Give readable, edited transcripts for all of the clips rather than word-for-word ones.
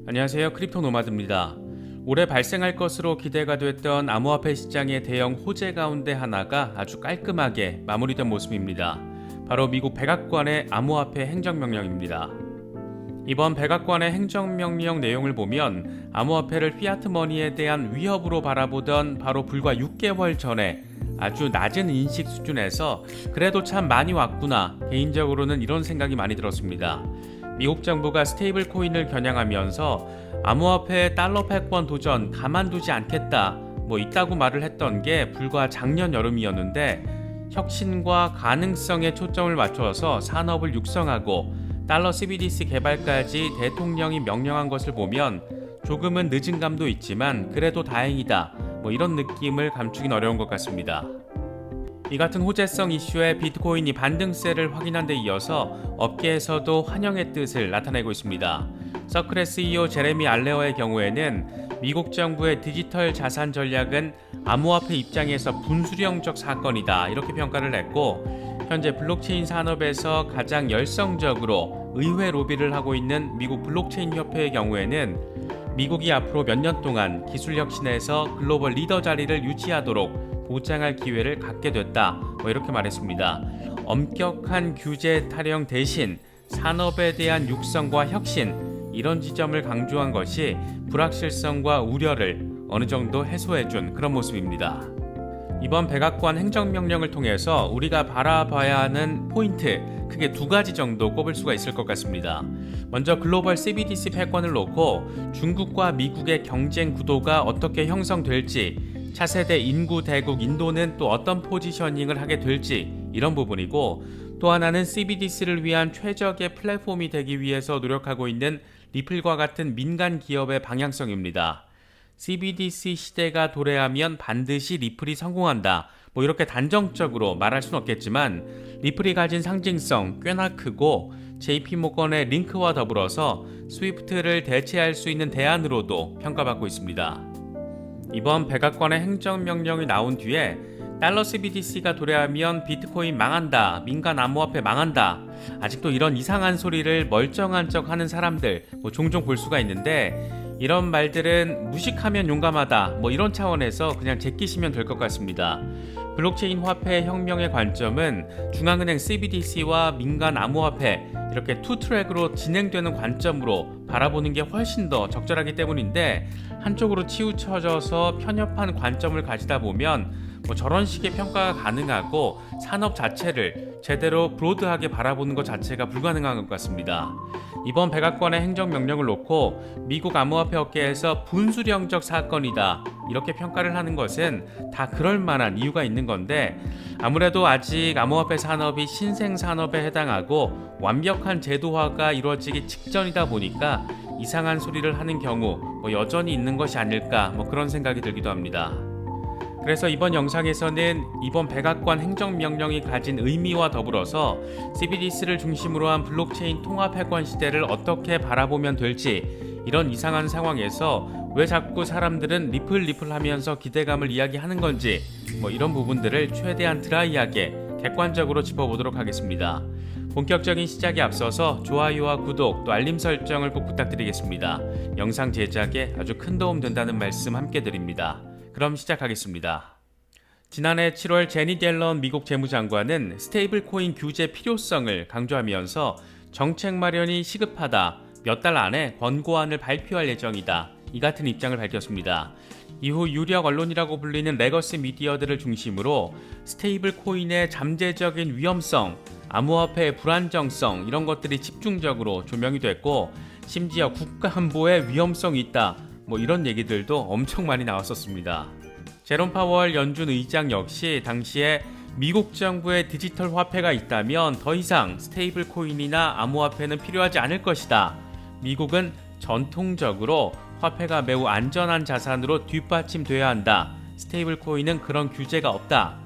안녕하세요. 크립토 노마드입니다. 올해 발생할 것으로 기대가 됐던 암호화폐 시장의 대형 호재 가운데 하나가 아주 깔끔하게 마무리된 모습입니다. 바로 미국 백악관의 암호화폐 행정명령입니다. 이번 백악관의 행정명령 내용을 보면 암호화폐를 피아트머니에 대한 위협으로 바라보던 바로 불과 6개월 전에 아주 낮은 인식 수준에서 그래도 참 많이 왔구나, 개인적으로는 이런 생각이 많이 들었습니다. 미국 정부가 스테이블 코인을 겨냥하면서 암호화폐 달러 패권 도전 가만두지 않겠다 있다고 말을 했던 게 불과 작년 여름이었는데, 혁신과 가능성에 초점을 맞춰서 산업을 육성하고 달러 CBDC 개발까지 대통령이 명령한 것을 보면 조금은 늦은 감도 있지만 그래도 다행이다, 이런 느낌을 감추긴 어려운 것 같습니다. 이 같은 호재성 이슈에 비트코인이 반등세를 확인한 데 이어서 업계에서도 환영의 뜻을 나타내고 있습니다. 서클의 CEO 제레미 알레어의 경우에는 미국 정부의 디지털 자산 전략은 암호화폐 입장에서 분수령적 사건이다, 이렇게 평가를 했고, 현재 블록체인 산업에서 가장 열성적으로 의회 로비를 하고 있는 미국 블록체인 협회의 경우에는 미국이 앞으로 몇 년 동안 기술 혁신에서 글로벌 리더 자리를 유지하도록 보장할 기회를 갖게 됐다, 이렇게 말했습니다. 엄격한 규제 타령 대신 산업에 대한 육성과 혁신, 이런 지점을 강조한 것이 불확실성과 우려를 어느 정도 해소해준 그런 모습입니다. 이번 백악관 행정명령을 통해서 우리가 바라봐야 하는 포인트, 크게 두 가지 정도 꼽을 수가 있을 것 같습니다. 먼저 글로벌 CBDC 패권을 놓고 중국과 미국의 경쟁 구도가 어떻게 형성될지, 차세대 인구 대국 인도는 또 어떤 포지셔닝을 하게 될지, 이런 부분이고, 또 하나는 CBDC를 위한 최적의 플랫폼이 되기 위해서 노력하고 있는 리플과 같은 민간 기업의 방향성입니다. CBDC 시대가 도래하면 반드시 리플이 성공한다, 이렇게 단정적으로 말할 수는 없겠지만 리플이 가진 상징성 꽤나 크고 JP모건의 링크와 더불어서 스위프트를 대체할 수 있는 대안으로도 평가받고 있습니다. 이번 백악관의 행정명령이 나온 뒤에 달러 CBDC가 도래하면 비트코인 망한다, 민간 암호화폐 망한다, 아직도 이런 이상한 소리를 멀쩡한 척 하는 사람들 종종 볼 수가 있는데, 이런 말들은 무식하면 용감하다, 이런 차원에서 그냥 제끼시면 될 것 같습니다. 블록체인 화폐 혁명의 관점은 중앙은행 CBDC와 민간 암호화폐, 이렇게 투 트랙으로 진행되는 관점으로 바라보는 게 훨씬 더 적절하기 때문인데, 한쪽으로 치우쳐져서 편협한 관점을 가지다 보면 저런 식의 평가가 가능하고 산업 자체를 제대로 브로드하게 바라보는 것 자체가 불가능한 것 같습니다. 이번 백악관의 행정명령을 놓고 미국 암호화폐 업계에서 분수령적 사건이다, 이렇게 평가를 하는 것은 다 그럴 만한 이유가 있는 건데, 아무래도 아직 암호화폐 산업이 신생산업에 해당하고 완벽한 제도화가 이루어지기 직전이다 보니까 이상한 소리를 하는 경우 여전히 있는 것이 아닐까, 그런 생각이 들기도 합니다. 그래서 이번 영상에서는 이번 백악관 행정명령이 가진 의미와 더불어서 CBDC를 중심으로 한 블록체인 통합회권 시대를 어떻게 바라보면 될지, 이런 이상한 상황에서 왜 자꾸 사람들은 리플 하면서 기대감을 이야기하는 건지, 이런 부분들을 최대한 드라이하게 객관적으로 짚어보도록 하겠습니다. 본격적인 시작에 앞서서 좋아요와 구독, 또 알림 설정을 꼭 부탁드리겠습니다. 영상 제작에 아주 큰 도움 된다는 말씀 함께 드립니다. 그럼 시작하겠습니다. 지난해 7월 제닛 옐런 미국 재무장관은 스테이블 코인 규제 필요성을 강조하면서 정책 마련이 시급하다, 몇 달 안에 권고안을 발표할 예정이다, 이 같은 입장을 밝혔습니다. 이후 유력 언론이라고 불리는 레거시 미디어들을 중심으로 스테이블 코인의 잠재적인 위험성, 암호화폐의 불안정성, 이런 것들이 집중적으로 조명이 됐고, 심지어 국가안보에 위험성이 있다, 이런 얘기들도 엄청 많이 나왔었습니다. 제롬 파월 연준 의장 역시 당시에 미국 정부의 디지털 화폐가 있다면 더 이상 스테이블 코인이나 암호화폐는 필요하지 않을 것이다, 미국은 전통적으로 화폐가 매우 안전한 자산으로 뒷받침돼야 한다, 스테이블 코인은 그런 규제가 없다,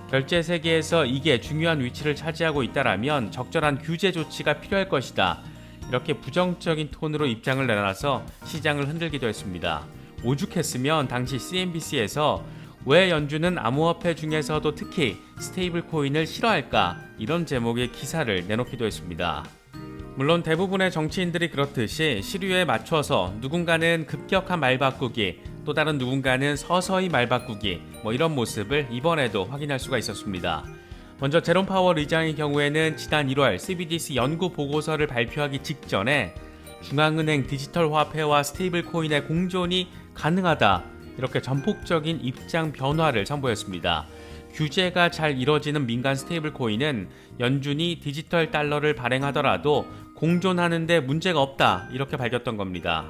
결제 세계에서 이게 중요한 위치를 차지하고 있다라면 적절한 규제 조치가 필요할 것이다, 이렇게 부정적인 톤으로 입장을 내놔서 시장을 흔들기도 했습니다. 오죽했으면 당시 CNBC에서 왜 연준은 암호화폐 중에서도 특히 스테이블 코인을 싫어할까, 이런 제목의 기사를 내놓기도 했습니다. 물론 대부분의 정치인들이 그렇듯이 시류에 맞춰서 누군가는 급격한 말 바꾸기, 또 다른 누군가는 서서히 말 바꾸기, 이런 모습을 이번에도 확인할 수가 있었습니다. 먼저 제롬 파월 의장의 경우에는 지난 1월 CBDC 연구 보고서를 발표하기 직전에 중앙은행 디지털 화폐와 스테이블 코인의 공존이 가능하다, 이렇게 전폭적인 입장 변화를 선보였습니다. 규제가 잘 이뤄지는 민간 스테이블 코인은 연준이 디지털 달러를 발행하더라도 공존하는 데 문제가 없다, 이렇게 밝혔던 겁니다.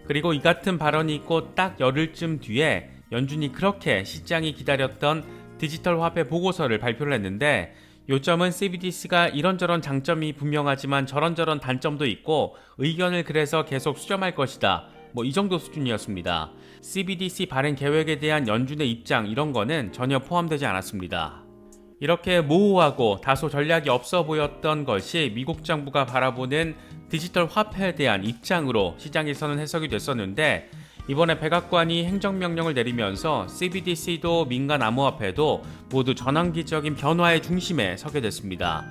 그리고 이 같은 발언이 있고 딱 열흘쯤 뒤에 연준이 그렇게 시장이 기다렸던 디지털 화폐 보고서를 발표를 했는데, 요점은 CBDC가 이런저런 장점이 분명하지만 저런저런 단점도 있고 의견을 그래서 계속 수렴할 것이다, 이 정도 수준이었습니다. CBDC 발행 계획에 대한 연준의 입장, 이런 거는 전혀 포함되지 않았습니다. 이렇게 모호하고 다소 전략이 없어 보였던 것이 미국 정부가 바라보는 디지털 화폐에 대한 입장으로 시장에서는 해석이 됐었는데, 이번에 백악관이 행정명령을 내리면서 CBDC도 민간 암호화폐도 모두 전환기적인 변화의 중심에 서게 됐습니다.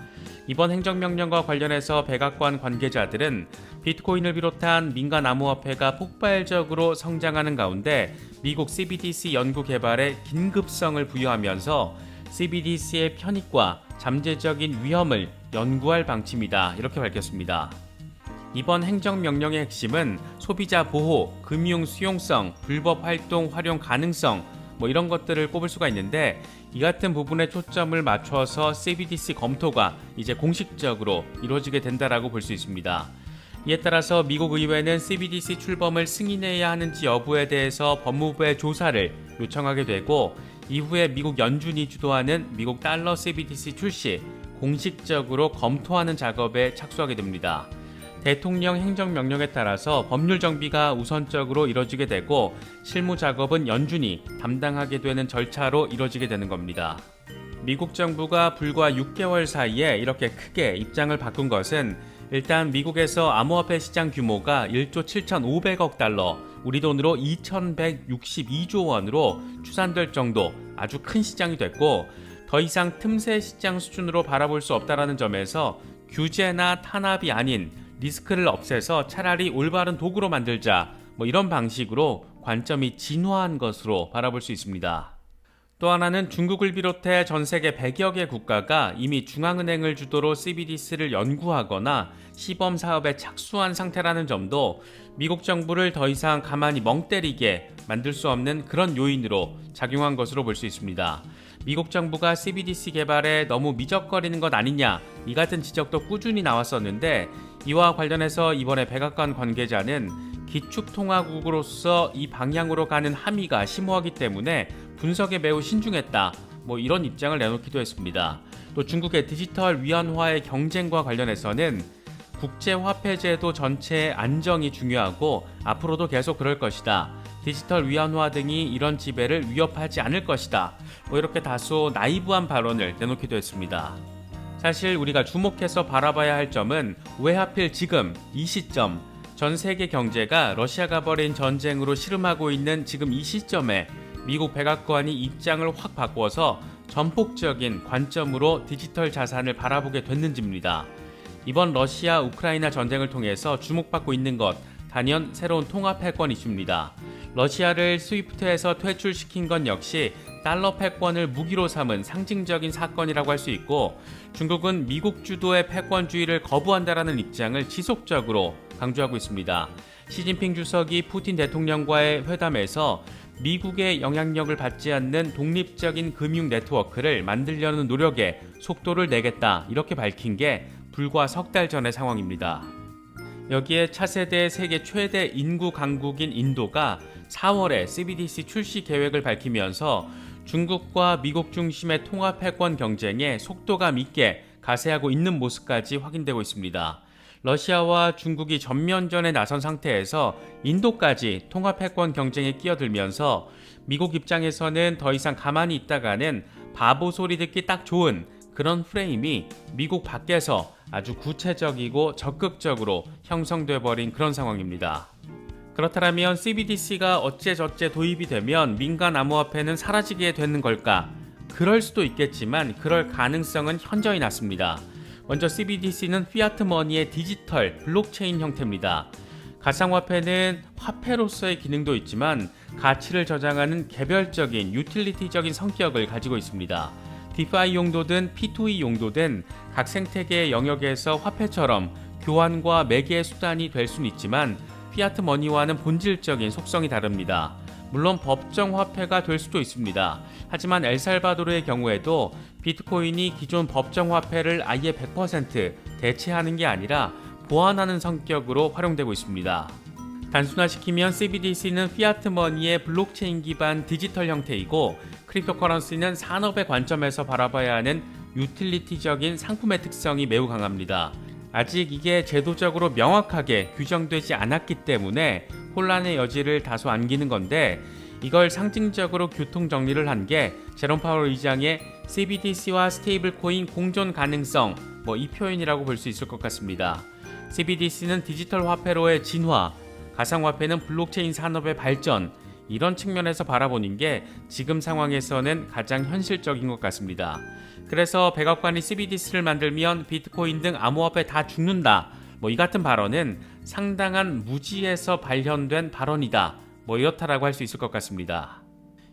이번 행정명령과 관련해서 백악관 관계자들은 비트코인을 비롯한 민간 암호화폐가 폭발적으로 성장하는 가운데 미국 CBDC 연구 개발에 긴급성을 부여하면서 CBDC의 편익과 잠재적인 위험을 연구할 방침이다, 이렇게 밝혔습니다. 이번 행정명령의 핵심은 소비자 보호, 금융 수용성, 불법 활동 활용 가능성, 이런 것들을 꼽을 수가 있는데, 이 같은 부분에 초점을 맞춰서 CBDC 검토가 이제 공식적으로 이루어지게 된다라고 볼 수 있습니다. 이에 따라서 미국 의회는 CBDC 출범을 승인해야 하는지 여부에 대해서 법무부에 조사를 요청하게 되고, 이후에 미국 연준이 주도하는 미국 달러 CBDC 출시, 공식적으로 검토하는 작업에 착수하게 됩니다. 대통령 행정명령에 따라서 법률 정비가 우선적으로 이뤄지게 되고 실무 작업은 연준이 담당하게 되는 절차로 이뤄지게 되는 겁니다. 미국 정부가 불과 6개월 사이에 이렇게 크게 입장을 바꾼 것은 일단 미국에서 암호화폐 시장 규모가 1조 7,500억 달러, 우리 돈으로 2,162조 원으로 추산될 정도 아주 큰 시장이 됐고, 더 이상 틈새 시장 수준으로 바라볼 수 없다는 점에서 규제나 탄압이 아닌 리스크를 없애서 차라리 올바른 도구로 만들자, 이런 방식으로 관점이 진화한 것으로 바라볼 수 있습니다. 또 하나는 중국을 비롯해 전 세계 100여 개 국가가 이미 중앙은행을 주도로 CBDC를 연구하거나 시범 사업에 착수한 상태라는 점도 미국 정부를 더 이상 가만히 멍 때리게 만들 수 없는 그런 요인으로 작용한 것으로 볼 수 있습니다. 미국 정부가 CBDC 개발에 너무 미적거리는 것 아니냐, 이 같은 지적도 꾸준히 나왔었는데, 이와 관련해서 이번에 백악관 관계자는 기축통화국으로서 이 방향으로 가는 함의가 심오하기 때문에 분석에 매우 신중했다, 이런 입장을 내놓기도 했습니다. 또 중국의 디지털 위안화의 경쟁과 관련해서는 국제화폐제도 전체의 안정이 중요하고 앞으로도 계속 그럴 것이다, 디지털 위안화 등이 이런 지배를 위협하지 않을 것이다, 이렇게 다소 나이브한 발언을 내놓기도 했습니다. 사실 우리가 주목해서 바라봐야 할 점은 왜 하필 지금 이 시점, 전 세계 경제가 러시아가 벌인 전쟁으로 씨름하고 있는 지금 이 시점에 미국 백악관이 입장을 확 바꿔서 전폭적인 관점으로 디지털 자산을 바라보게 됐는지입니다. 이번 러시아 우크라이나 전쟁을 통해서 주목받고 있는 것, 단연 새로운 통합 패권 이슈입니다. 러시아를 스위프트에서 퇴출시킨 건 역시 달러 패권을 무기로 삼은 상징적인 사건이라고 할 수 있고, 중국은 미국 주도의 패권주의를 거부한다라는 입장을 지속적으로 강조하고 있습니다. 시진핑 주석이 푸틴 대통령과의 회담에서 미국의 영향력을 받지 않는 독립적인 금융 네트워크를 만들려는 노력에 속도를 내겠다, 이렇게 밝힌 게 불과 석 달 전의 상황입니다. 여기에 차세대 세계 최대 인구 강국인 인도가 4월에 CBDC 출시 계획을 밝히면서 중국과 미국 중심의 통합 패권 경쟁에 속도감 있게 가세하고 있는 모습까지 확인되고 있습니다. 러시아와 중국이 전면전에 나선 상태에서 인도까지 통합 패권 경쟁에 끼어들면서 미국 입장에서는 더 이상 가만히 있다가는 바보 소리 듣기 딱 좋은 그런 프레임이 미국 밖에서 아주 구체적이고 적극적으로 형성돼 버린 그런 상황입니다. 그렇다면 CBDC가 어째저째 도입이 되면 민간 암호화폐는 사라지게 되는 걸까? 그럴 수도 있겠지만 그럴 가능성은 현저히 낮습니다. 먼저 CBDC는 피아트 머니의 디지털 블록체인 형태입니다. 가상화폐는 화폐로서의 기능도 있지만 가치를 저장하는 개별적인 유틸리티적인 성격을 가지고 있습니다. 디파이 용도든 P2E 용도든 각 생태계의 영역에서 화폐처럼 교환과 매개의 수단이 될 수는 있지만 피아트 머니와는 본질적인 속성이 다릅니다. 물론 법정 화폐가 될 수도 있습니다. 하지만 엘살바도르의 경우에도 비트코인이 기존 법정 화폐를 아예 100% 대체하는 게 아니라 보완하는 성격으로 활용되고 있습니다. 단순화시키면 CBDC는 피아트 머니의 블록체인 기반 디지털 형태이고 크립토커런시는 산업의 관점에서 바라봐야 하는 유틸리티적인 상품의 특성이 매우 강합니다. 아직 이게 제도적으로 명확하게 규정되지 않았기 때문에 혼란의 여지를 다소 안기는 건데 이걸 상징적으로 교통 정리를 한 게 제롬 파월 의장의 CBDC와 스테이블 코인 공존 가능성 이 표현이라고 볼 수 있을 것 같습니다. CBDC는 디지털 화폐로의 진화, 가상화폐는 블록체인 산업의 발전, 이런 측면에서 바라보는 게 지금 상황에서는 가장 현실적인 것 같습니다. 그래서 백악관이 CBDC를 만들면 비트코인 등 암호화폐 다 죽는다, 이 같은 발언은 상당한 무지에서 발현된 발언이다, 이렇다라고 할 수 있을 것 같습니다.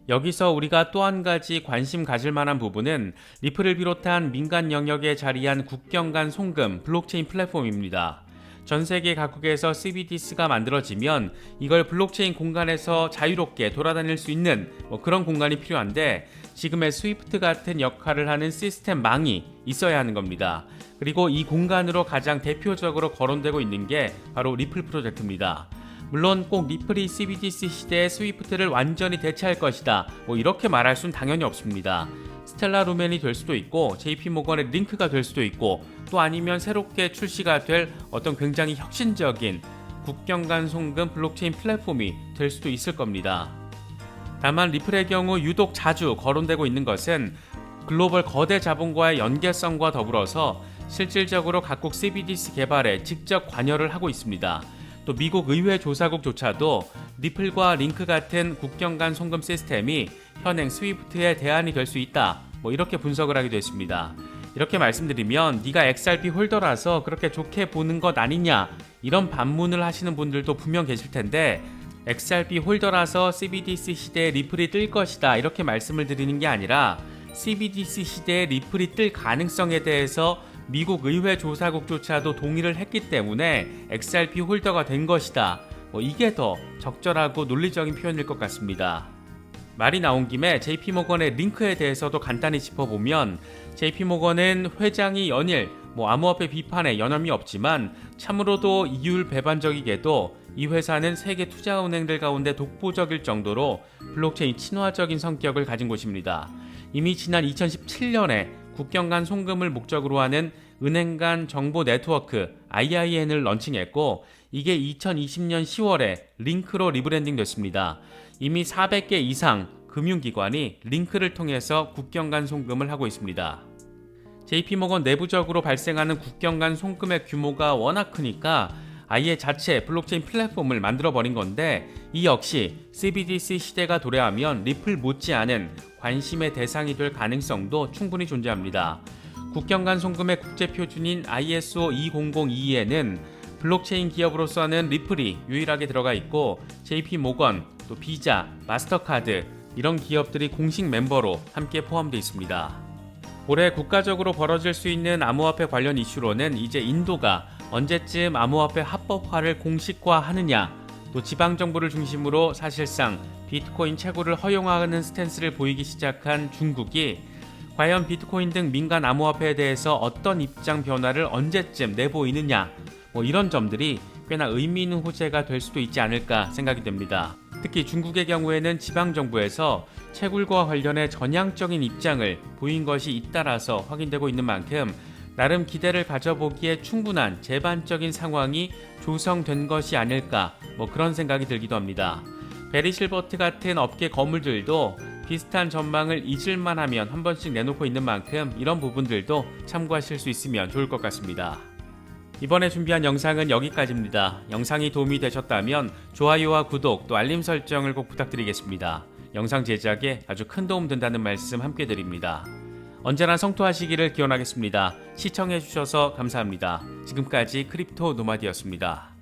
여기서 우리가 또 한 가지 관심 가질 만한 부분은 리플을 비롯한 민간 영역에 자리한 국경 간 송금 블록체인 플랫폼입니다. 전 세계 각국에서 CBDC가 만들어지면 이걸 블록체인 공간에서 자유롭게 돌아다닐 수 있는 그런 공간이 필요한데 지금의 스위프트 같은 역할을 하는 시스템망이 있어야 하는 겁니다. 그리고 이 공간으로 가장 대표적으로 거론되고 있는 게 바로 리플 프로젝트입니다. 물론 꼭 리플이 CBDC 시대의 스위프트를 완전히 대체할 것이다, 이렇게 말할 수는 당연히 없습니다. 스텔라 루멘이 될 수도 있고 JP모건의 링크가 될 수도 있고 또 아니면 새롭게 출시가 될 어떤 굉장히 혁신적인 국경 간 송금 블록체인 플랫폼이 될 수도 있을 겁니다. 다만 리플의 경우 유독 자주 거론되고 있는 것은 글로벌 거대 자본과의 연계성과 더불어서 실질적으로 각국 CBDC 개발에 직접 관여를 하고 있습니다. 또 미국 의회 조사국조차도 리플과 링크 같은 국경 간 송금 시스템이 현행 스위프트의 대안이 될 수 있다, 이렇게 분석을 하기도 했습니다. 이렇게 말씀드리면 네가 XRP 홀더라서 그렇게 좋게 보는 것 아니냐, 이런 반문을 하시는 분들도 분명 계실 텐데 XRP 홀더라서 CBDC 시대에 리플이 뜰 것이다, 이렇게 말씀을 드리는 게 아니라 CBDC 시대에 리플이 뜰 가능성에 대해서 미국 의회 조사국조차도 동의를 했기 때문에 XRP 홀더가 된 것이다, 이게 더 적절하고 논리적인 표현일 것 같습니다. 말이 나온 김에 JP모건의 링크에 대해서도 간단히 짚어보면 JP모건은 회장이 연일 암호화폐 비판에 여념이 없지만 참으로도 이율배반적이게도 이 회사는 세계 투자은행들 가운데 독보적일 정도로 블록체인 친화적인 성격을 가진 곳입니다. 이미 지난 2017년에 국경 간 송금을 목적으로 하는 은행 간 정보 네트워크 IIN을 런칭했고 이게 2020년 10월에 링크로 리브랜딩 됐습니다. 이미 400개 이상 금융기관이 링크를 통해서 국경 간 송금을 하고 있습니다. JP모건 내부적으로 발생하는 국경 간 송금의 규모가 워낙 크니까 아예 자체 블록체인 플랫폼을 만들어버린 건데 이 역시 CBDC 시대가 도래하면 리플 못지않은 관심의 대상이 될 가능성도 충분히 존재합니다. 국경 간 송금의 국제표준인 ISO 20022에는 블록체인 기업으로서는 리플이 유일하게 들어가 있고 JP모건, 또 비자, 마스터카드 이런 기업들이 공식 멤버로 함께 포함되어 있습니다. 올해 국가적으로 벌어질 수 있는 암호화폐 관련 이슈로는 이제 인도가 언제쯤 암호화폐 합법화를 공식화하느냐, 또 지방정부를 중심으로 사실상 비트코인 채굴을 허용하는 스탠스를 보이기 시작한 중국이 과연 비트코인 등 민간 암호화폐에 대해서 어떤 입장 변화를 언제쯤 내보이느냐, 이런 점들이 꽤나 의미 있는 호재가 될 수도 있지 않을까 생각이 됩니다. 특히 중국의 경우에는 지방정부에서 채굴과 관련해 전향적인 입장을 보인 것이 잇따라서 확인되고 있는 만큼 나름 기대를 가져보기에 충분한 제반적인 상황이 조성된 것이 아닐까, 그런 생각이 들기도 합니다. 베리 실버트 같은 업계 거물들도 비슷한 전망을 잊을만 하면 한 번씩 내놓고 있는 만큼 이런 부분들도 참고하실 수 있으면 좋을 것 같습니다. 이번에 준비한 영상은 여기까지입니다. 영상이 도움이 되셨다면 좋아요와 구독 또 알림 설정을 꼭 부탁드리겠습니다. 영상 제작에 아주 큰 도움 된다는 말씀 함께 드립니다. 언제나 성토하시기를 기원하겠습니다. 시청해주셔서 감사합니다. 지금까지 크립토 노마디였습니다.